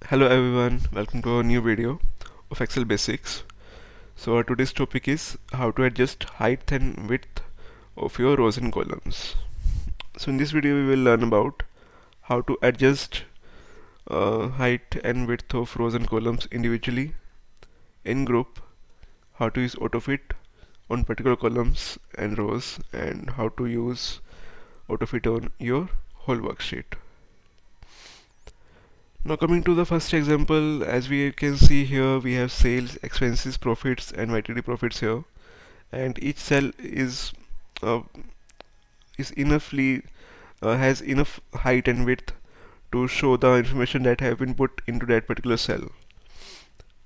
Hello everyone, welcome to a new video of Excel Basics. So our today's topic is how to adjust height and width of your rows and columns. So in this video we will learn about how to adjust height and width of rows and columns individually, in group, how to use AutoFit on particular columns and rows, and how to use AutoFit on your whole worksheet. Now coming to the first example, as we can see here, we have sales, expenses, profits and YTD profits here, and each cell uh, is enoughly has enough height and width to show the information that have been put into that particular cell,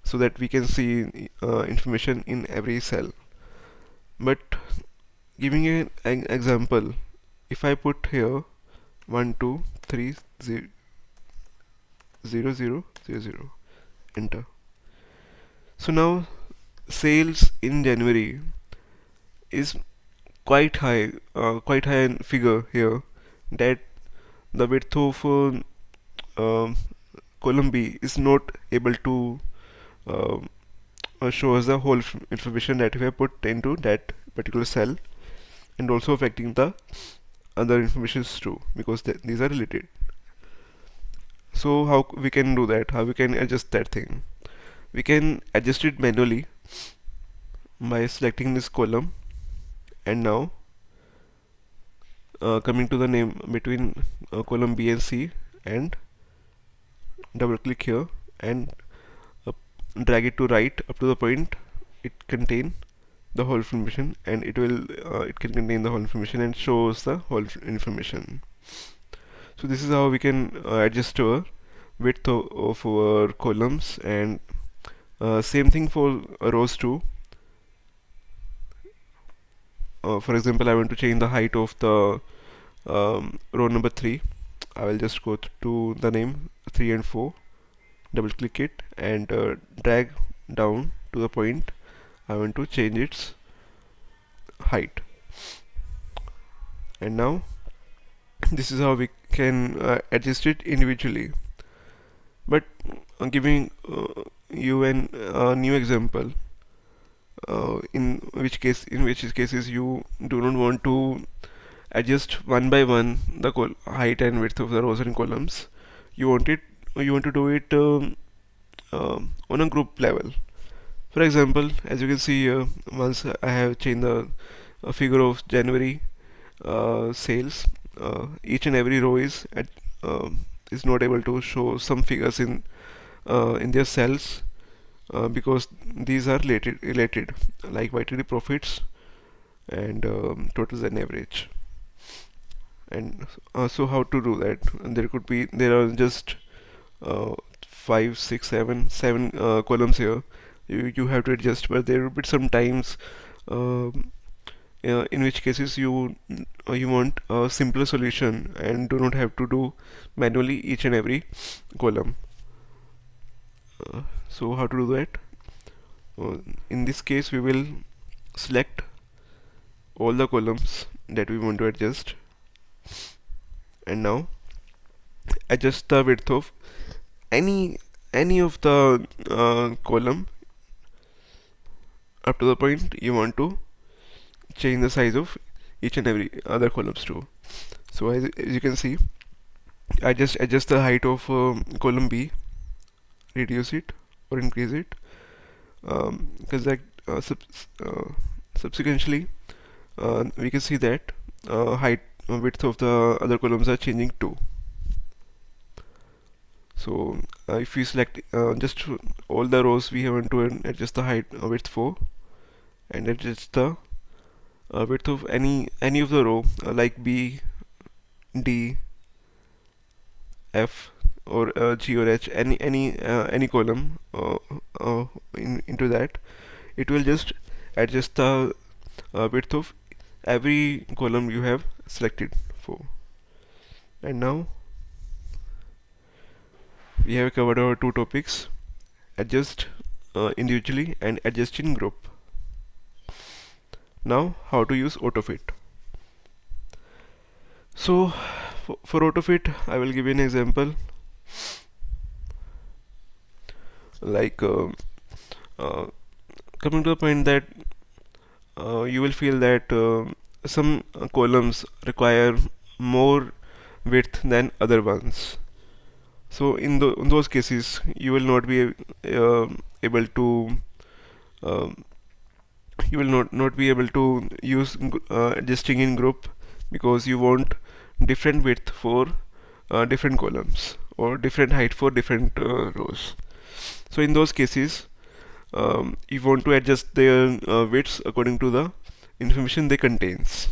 so that we can see information in every cell. But giving an example, if I put here 1 2 3 0 0 0 0 0, enter. So now sales in January is quite high in figure here, that the width of um column B is not able to um show us the whole information that we have put into that particular cell, and also affecting the other informations too, because these are related. So how we can do that? How we can adjust that thing? We can adjust it manually by selecting this column, and now coming to the name between column B and C, and double click here and uh, drag it to right up to the point it contain the whole information, and it can contain the whole information and shows the whole information. So this is how we can adjust our width of our columns, and same thing for rows too. For example, I want to change the height of the row number 3. I will just go to the name 3 and 4, double click it and drag down to the point I want to change its height. And now this is how we can adjust it individually. But giving you an new example, in which cases you do not want to adjust one by one the height and width of the rows and columns. You want to do it on a group level. For example, as you can see here, once I have changed the figure of January sales, each and every row is not able to show some figures in their cells, because these are related, like YTD profits and totals and average. And so how to do that? And there are just uh, 5 6 7 columns here. You have to adjust, but there will be some times in which cases you want a simpler solution and do not have to do manually each and every column. So how to do that? In this case, we will select all the columns that we want to adjust, and now adjust the width of any of the column up to the point you want to change the size of each and every other columns too. So as you can see, I just adjust the height of column B, reduce it or increase it, because subsequently we can see that height width of the other columns are changing too. So if we select just all the rows, we have to adjust the height width for, and adjust the width of any of the row, like B, D, F, or G or H, any column into that. It will just adjust the width of every column you have selected for. And now we have covered our two topics: adjust individually and adjust in group. Now how to use AutoFit. So for AutoFit, I will give you an example. like uh, coming to the point that you will feel that some columns require more width than other ones. So in those cases, you will not be able to um, you will not be able to use adjusting in group, because you want different width for different columns or different height for different rows. So in those cases, you want to adjust their widths according to the information they contains.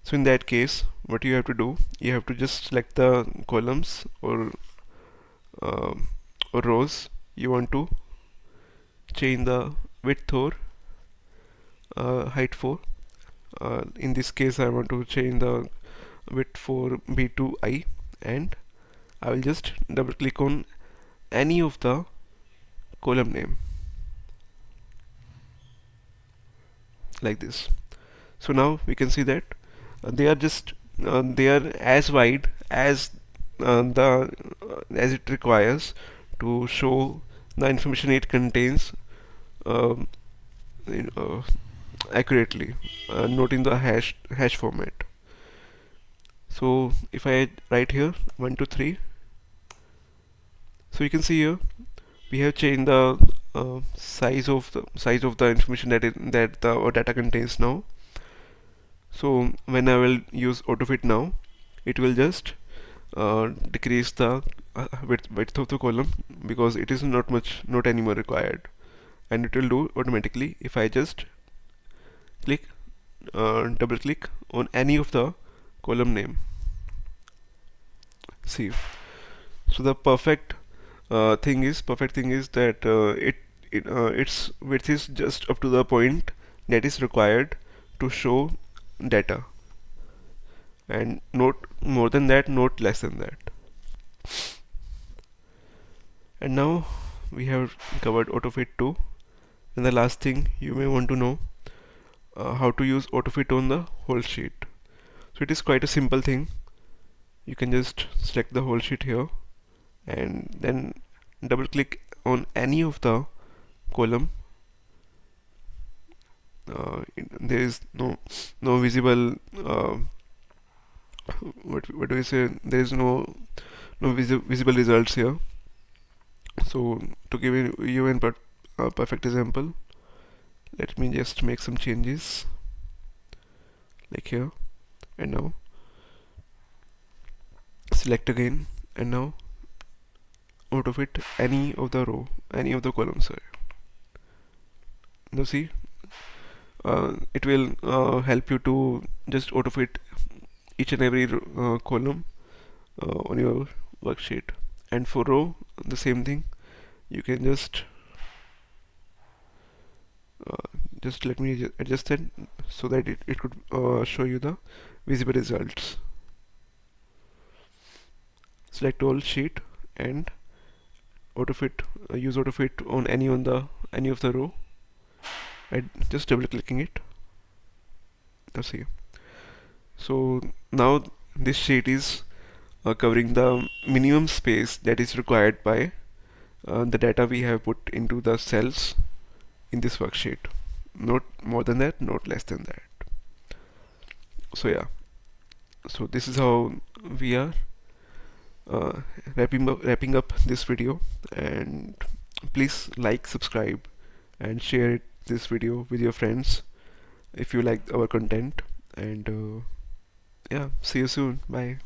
So in that case, what you have to do, you have to just select the columns um or rows you want to change the width or height for. In this case, I want to change the width for B to I, and I will just double click on any of the column name like this. So now we can see that they are as wide the as it requires to show the information it contains um, in, accurately, not in the hash format. So if I write here 1 to 3, so you can see here we have changed the size of the information that the our data contains now. So when I will use autofit now, it will just decrease the width of the column, because it is not anymore required, and it will do automatically if I just click double click on any of the column name. See, so the perfect thing is that its width is just up to the point that is required to show data, and not more than that, not less than that. And now we have covered AutoFit 2, and the last thing you may want to know, how to use AutoFit on the whole sheet. So it is quite a simple thing. You can just select the whole sheet here, and then double click on any of the column. There is no visible what do we say, there is no visible results here. So to give you a perfect example, let me just make some changes like here, and now select again, and now auto fit any of the columns. Sorry. Now see, it will help you to just auto fit each and every column on your worksheet. And for row, the same thing. You can just let me adjust it so that it could show you the visible results. Select all sheet and autofit use autofit on any of the row, and just double clicking it. Let's see. So now this sheet is covering the minimum space that is required by the data we have put into the cells in this worksheet. Not more than that, not less than that. So yeah, so this is how we are uh, wrapping up this video. And please like, subscribe, and share this video with your friends if you like our content. And yeah, see you soon. Bye.